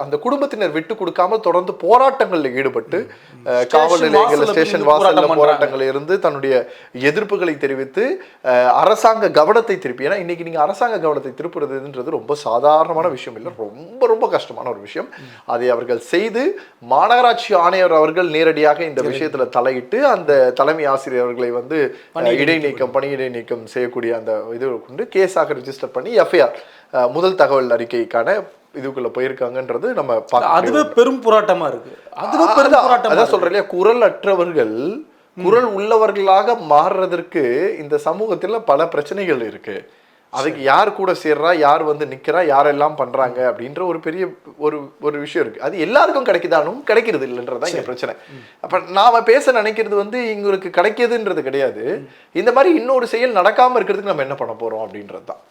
அந்த குடும்பத்தினர் விட்டு கொடுக்காமல் தொடர்ந்து போராட்டங்களில் ஈடுபட்டு காவல் நிலையங்கள், ஸ்டேஷன் வாசல்ல போராட்டங்கள் இருந்து தன்னுடைய எதிர்ப்புகளை தெரிவித்து அரசாங்க கவனத்தை திருப்பி, ஏன்னா இன்னைக்கு நீங்க அரசாங்க கவனத்தை திருப்புறதுன்றது ரொம்ப சாதாரணமான விஷயம் இல்லை, ரொம்ப ரொம்ப கஷ்டமான ஒரு விஷயம். அதை அவர்கள் செய்து மாநகராட்சி ஆணையர் அவர்கள் நேரடியாக இந்த விஷயத்துல தலையிட்டு அந்த தலைமை ஆசிரியர் அவர்களை வந்து பணியிடை நீக்கம் செய்யக்கூடிய அந்த இது கொண்டு கேஸாக ரிஜிஸ்டர் பண்ணி எஃப்ஐஆர் முதல் தகவல் அறிக்கைக்கான இதுக்குள்ள போயிருக்காங்கன்றது நம்ம அதுவே பெரும் போராட்டமா இருக்கு. அதான் சொல்றேன் இல்லையா, குரல் அற்றவர்கள் குரல் உள்ளவர்களாக மாறுறதற்கு இந்த சமூகத்துல பல பிரச்சனைகள் இருக்கு. அதுக்கு யார் கூட சேர்றா, யார் வந்து நிக்கிறா, யாரெல்லாம் பண்றாங்க அப்படின்ற ஒரு பெரிய ஒரு விஷயம் இருக்கு. அது எல்லாருக்கும் கிடைக்குதானும் கிடைக்கிறது இல்லைன்றதான் இங்க பிரச்சனை. அப்ப நாம பேச நினைக்கிறது வந்து இங்களுக்கு கிடைக்கிதுன்றது கிடையாது, இந்த மாதிரி இன்னொரு செயல் நடக்காம இருக்கிறதுக்கு நம்ம என்ன பண்ண போறோம் அப்படின்றது தான்.